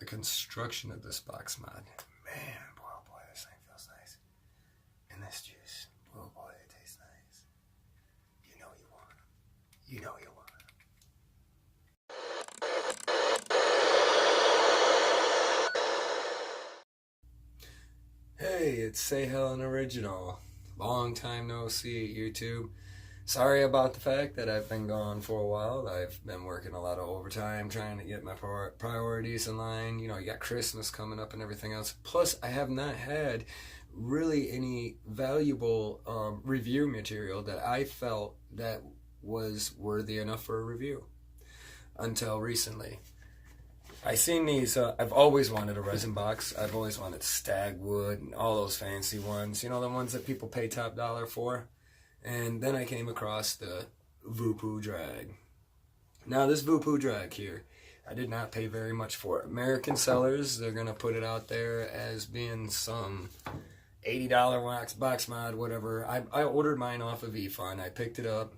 construction of this box mod. Man, boy, oh boy, this thing feels nice. And this juice, oh boy, it tastes nice. You know you want it. You know you want it. Hey, it's Say Helen Original. Long time no see at YouTube. Sorry about the fact that I've been gone for a while. I've been working a lot of overtime trying to get my priorities in line. You know, you got Christmas coming up and everything else. Plus, I have not had really any valuable review material that I felt that was worthy enough for a review until recently. I seen these, I've always wanted a resin box. I've always wanted Stagwood and all those fancy ones. You know, the ones that people pay top dollar for. And then I came across the Voopoo Drag. Now this Voopoo Drag here, I did not pay very much for it. American sellers, they're going to put it out there as being some $80 box mod, whatever. I ordered mine off of eFund. I picked it up.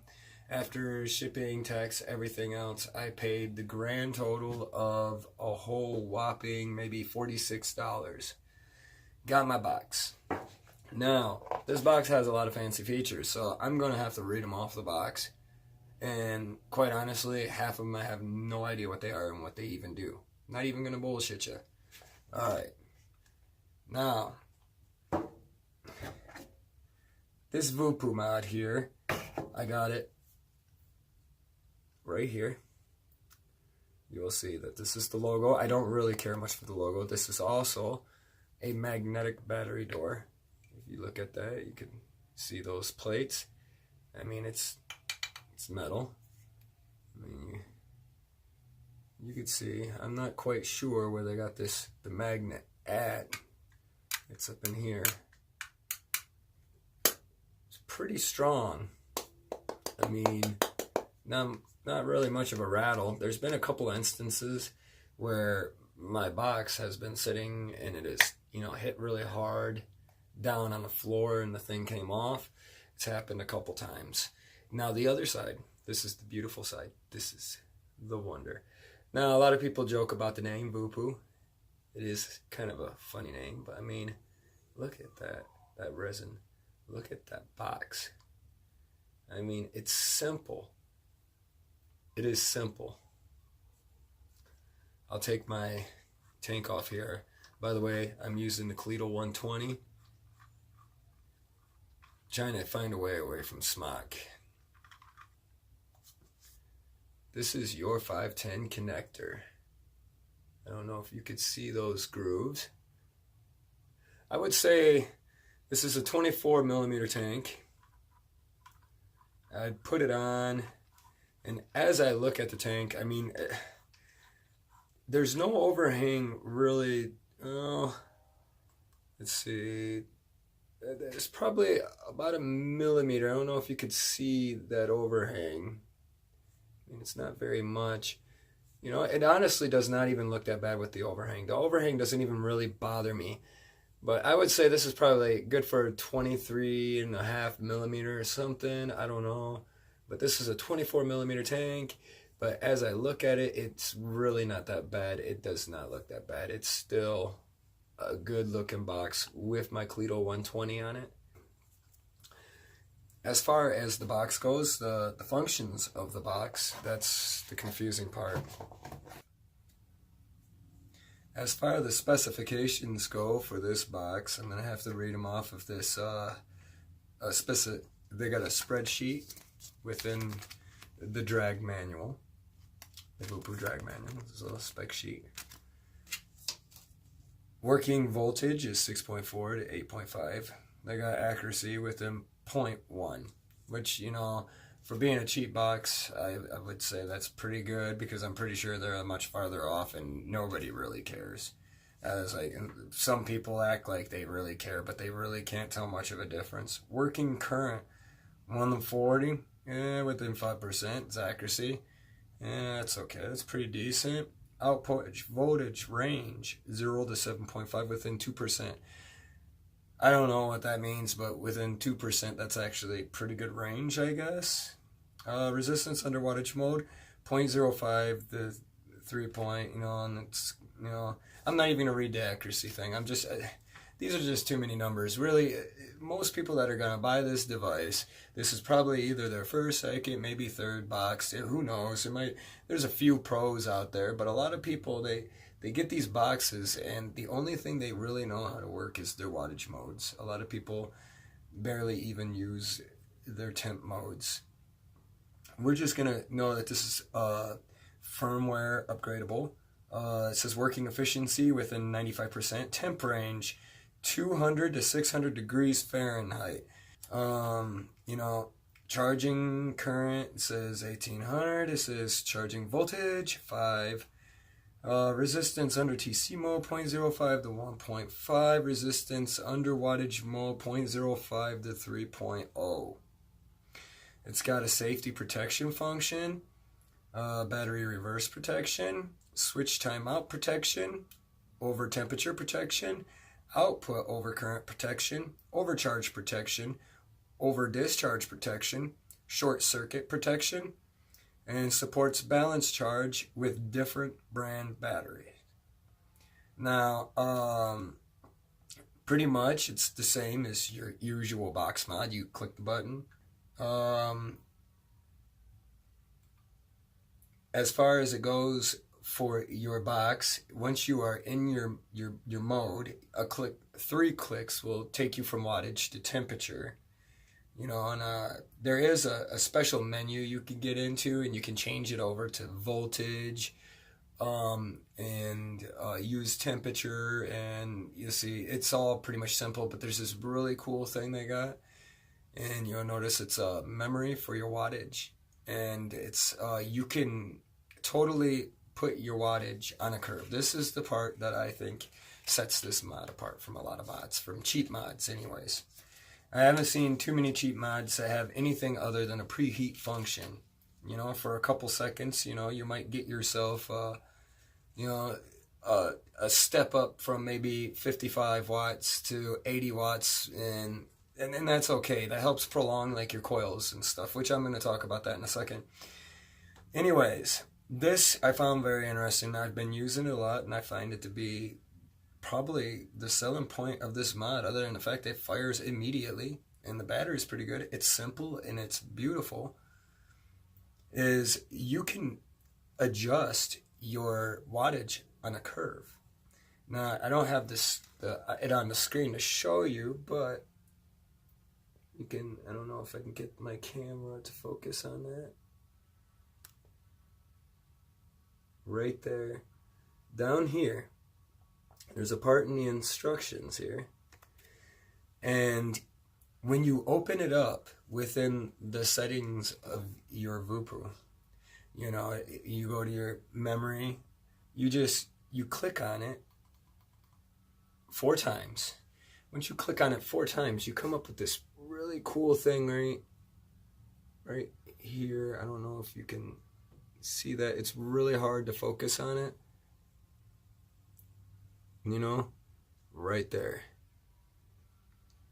After shipping, tax, everything else, I paid the grand total of a whole whopping maybe $46. Got my box. Now, this box has a lot of fancy features, so I'm going to have to read them off the box. And quite honestly, half of them I have no idea what they are and what they even do. Not even going to bullshit you. Alright. Now, this Voopoo mod here, I got it right here. You'll see that this is the logo. I don't really care much for the logo. This is also a magnetic battery door. If you look at that, you can see those plates. I mean, it's metal. I mean, you can see. I'm not quite sure where they got the magnet at. It's up in here. It's pretty strong. I mean, not really much of a rattle. There's been a couple instances where my box has been sitting and it is, you know, hit really hard down on the floor and the thing came off. It's happened a couple times. Now the other side, this is the beautiful side. This is the wonder. Now a lot of people joke about the name Voopoo. It is kind of a funny name, but I mean, look at that resin. Look at that box. I mean, it's simple. It is simple. I'll take my tank off here. By the way, I'm using the Cleto 120. Trying to find a way away from smoke. This is your 510 connector. I don't know if you could see those grooves. I would say this is a 24 millimeter tank. I'd put it on, and as I look at the tank, I mean, there's no overhang really. Oh, let's see. It's probably about a millimeter. I don't know if you could see that overhang. I mean, it's not very much. You know, it honestly does not even look that bad with the overhang. The overhang doesn't even really bother me. But I would say this is probably good for 23.5 millimeter or something. I don't know. But this is a 24 millimeter tank. But as I look at it, it's really not that bad. It does not look that bad. It's still a good looking box with my Cleto 120 on it. As far as the box goes, the functions of the box, that's the confusing part. As far as the specifications go for this box, I'm going to have to read them off of this they got a spreadsheet within the drag manual. The Voopoo Drag manual. This is a little spec sheet. Working voltage is 6.4 to 8.5. They got accuracy within 0.1, which, you know, for being a cheap box, I would say that's pretty good, because I'm pretty sure they're much farther off and nobody really cares. As like, some people act like they really care, but they really can't tell much of a difference. Working current 140, within 5%. It's accuracy. That's okay. That's pretty decent. Output voltage range 0 to 7.5 within 2%. I don't know what that means, but within 2%, that's actually pretty good range, I guess. Resistance under wattage mode 0.05 to 3 point, you know, and it's, you know, I'm not even going to read the accuracy thing. I'm just, these are just too many numbers. Really, most people that are going to buy this device, this is probably either their first, second, maybe third box. Who knows? There's a few pros out there, but a lot of people, they get these boxes, and the only thing they really know how to work is their wattage modes. A lot of people barely even use their temp modes. We're just going to know that this is firmware upgradable. It says working efficiency within 95%. Temp range 200 to 600 degrees Fahrenheit. Charging current, it says 1800. It says charging voltage 5. Resistance under TC mode 0.05 to 1.5. Resistance under wattage mode 0.05 to 3.0. It's got a safety protection function, battery reverse protection, switch timeout protection, over temperature protection, output over current protection, overcharge protection, over discharge protection, short circuit protection, and supports balance charge with different brand batteries. Now, pretty much it's the same as your usual box mod. You click the button. As far as it goes for your box, once you are in your mode, 3 clicks will take you from wattage to temperature. There is a special menu you can get into, and you can change it over to voltage, and use temperature, and you see it's all pretty much simple. But there's this really cool thing they got, and you'll notice it's a memory for your wattage, and it's you can totally put your wattage on a curve. This is the part that I think sets this mod apart from a lot of mods, from cheap mods anyways. I haven't seen too many cheap mods that have anything other than a preheat function. For a couple seconds, you might get yourself, a step up from maybe 55 watts to 80 watts, and that's okay. That helps prolong like your coils and stuff, which I'm going to talk about that in a second. Anyways, this I found very interesting. I've been using it a lot, and I find it to be probably the selling point of this mod, other than the fact that it fires immediately and the battery is pretty good. It's simple and it's beautiful. Is you can adjust your wattage on a curve. Now, I don't have it on the screen to show you, but you can. I don't know if I can get my camera to focus on that. Right there, down here, there's a part in the instructions here, and when you open it up within the settings of your Voopoo, you go to your memory, you click on it 4 times. Once you click on it 4 times, you come up with this really cool thing right here. I don't know if you can see that. It's really hard to focus on it. Right there.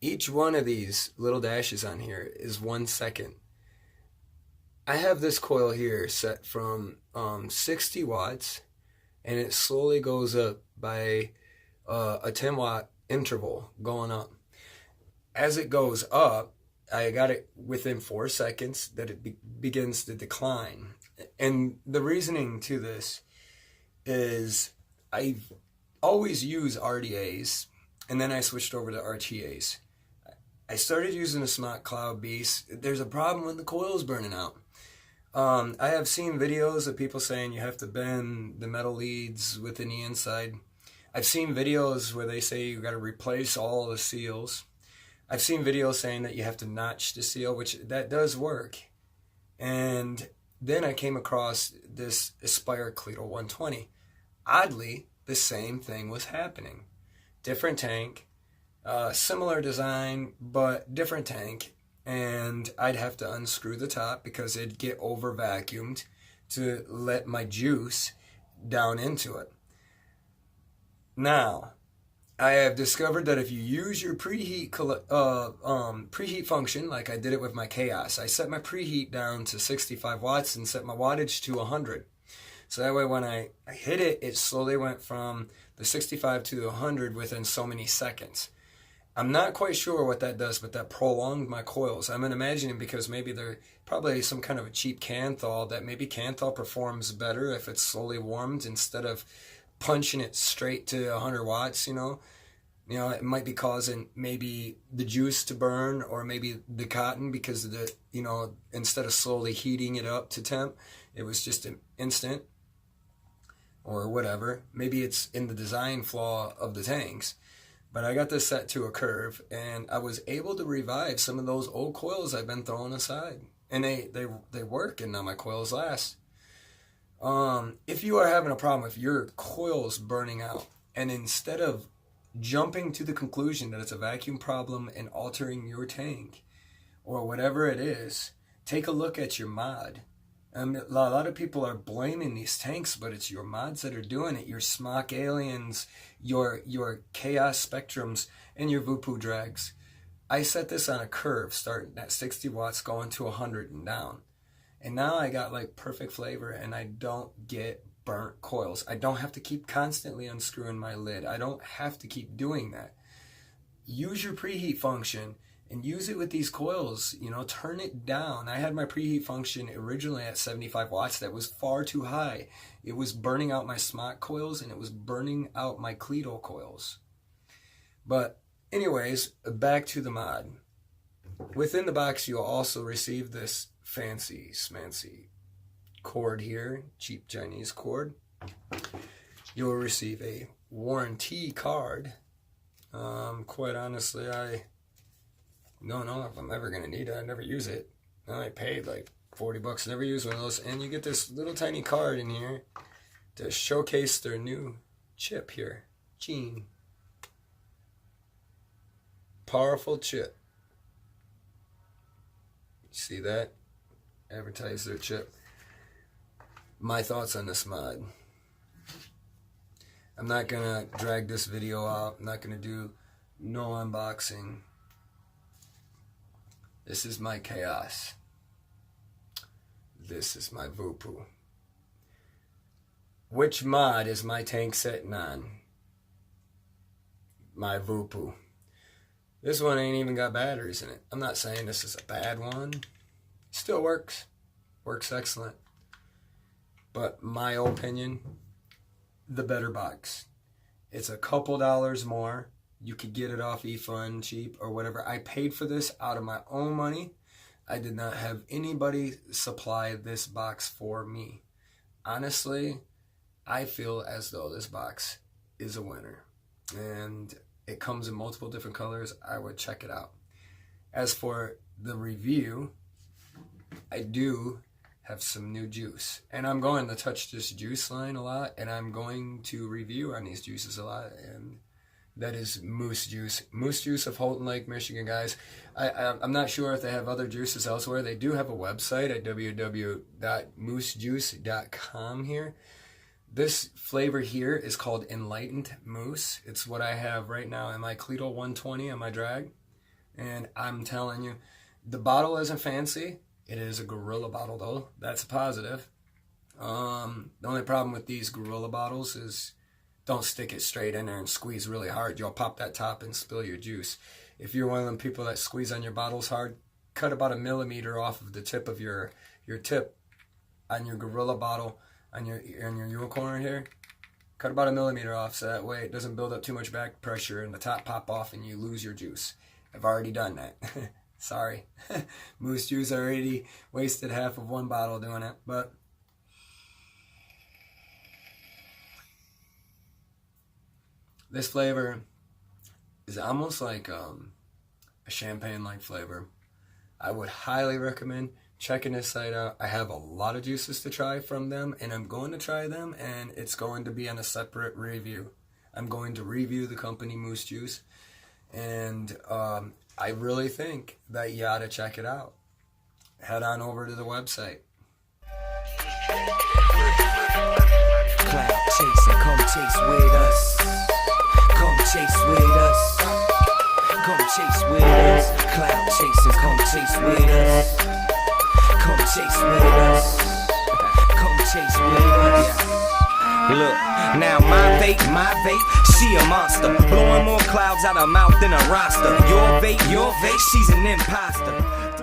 Each one of these little dashes on here is 1 second. I have this coil here set from 60 watts, and it slowly goes up by a 10 watt interval going up. As it goes up, I got it within 4 seconds that it begins to decline. And the reasoning to this is I always use RDAs, and then I switched over to RTAs. I started using a Smart Cloud Beast. There's a problem with the coils burning out. I have seen videos of people saying you have to bend the metal leads within the inside. I've seen videos where they say you got to replace all the seals. I've seen videos saying that you have to notch the seal, which that does work. And then I came across this Aspire Cleto 120. Oddly, the same thing was happening. Different tank, similar design, but different tank. And I'd have to unscrew the top because it'd get over vacuumed to let my juice down into it. Now, I have discovered that if you use your preheat function, like I did it with my Chaos, I set my preheat down to 65 watts and set my wattage to 100. So that way when I hit it, it slowly went from the 65 to the 100 within so many seconds. I'm not quite sure what that does, but that prolonged my coils. I'm imagining because maybe they're probably some kind of a cheap Canthal, that maybe Canthal performs better if it's slowly warmed instead of punching it straight to 100 watts, you know. You know, it might be causing maybe the juice to burn, or maybe the cotton, because of the, you know, instead of slowly heating it up to temp, it was just an instant or whatever. Maybe it's in the design flaw of the tanks. But I got this set to a curve, and I was able to revive some of those old coils I've been throwing aside. And they work, and now my coils last. If you are having a problem with your coils burning out, and instead of jumping to the conclusion that it's a vacuum problem and altering your tank, or whatever it is, take a look at your mod. A lot of people are blaming these tanks, but it's your mods that are doing it. Your Smock Aliens, your Chaos Spectrums, and your Voopoo Drags. I set this on a curve, starting at 60 watts, going to 100 and down. And now I got like perfect flavor, and I don't get burnt coils. I don't have to keep constantly unscrewing my lid. I don't have to keep doing that. Use your preheat function and use it with these coils, you know, turn it down. I had my preheat function originally at 75 watts. That was far too high. It was burning out my Smock coils, and it was burning out my Cleto coils. But anyways, back to the mod. Within the box, you'll also receive this fancy smancy cord here, cheap Chinese cord. You'll receive a warranty card. Quite honestly, I don't know if I'm ever going to need it. I never use it. I paid like 40 bucks, never use one of those. And you get this little tiny card in here to showcase their new chip here. Gene. Powerful chip. See that? Advertise their chip. My thoughts on this mod. I'm not going to drag this video out. I'm not going to do no unboxing. This is my Chaos. This is my Voopoo. Which mod is my tank sitting on? My Voopoo. This one ain't even got batteries in it. I'm not saying this is a bad one. Still works. Works excellent. But my opinion, the better box. It's a couple dollars more. You could get it off eFund cheap or whatever. I paid for this out of my own money. I did not have anybody supply this box for me. Honestly, I feel as though this box is a winner. And it comes in multiple different colors. I would check it out. As for the review, I do have some new juice. And I'm going to touch this juice line a lot. And I'm going to review on these juices a lot. And that is Moose Juice. Moose Juice of Houghton Lake, Michigan, guys. I'm not sure if they have other juices elsewhere. They do have a website at www.moosejuice.com here. This flavor here is called Enlightened Moose. It's what I have right now in my Cleto 120 on my drag. And I'm telling you, the bottle isn't fancy. It is a Gorilla bottle, though. That's a positive. The only problem with these Gorilla bottles is don't stick it straight in there and squeeze really hard. You'll pop that top and spill your juice. If you're one of them people that squeeze on your bottles hard, cut about 1 millimeter off of the tip of your tip on your Gorilla bottle on your unicorn here. Cut about 1 millimeter off so that way it doesn't build up too much back pressure and the top pop off and you lose your juice. I've already done that. Sorry. Moose Juice already wasted half of one bottle doing it, but this flavor is almost like a champagne-like flavor. I would highly recommend checking this site out. I have a lot of juices to try from them, and I'm going to try them, and it's going to be on a separate review. I'm going to review the company Moose Juice, and I really think that you ought to check it out. Head on over to the website. Cloud chasing, come chase with us. Come chase with us. Come chase with us. Cloud chasing, come chase with us. Come chase with us. Come chase with us. Look, now my vape, she a monster. Blowing more clouds out her mouth than a roster. Your vape, she's an imposter.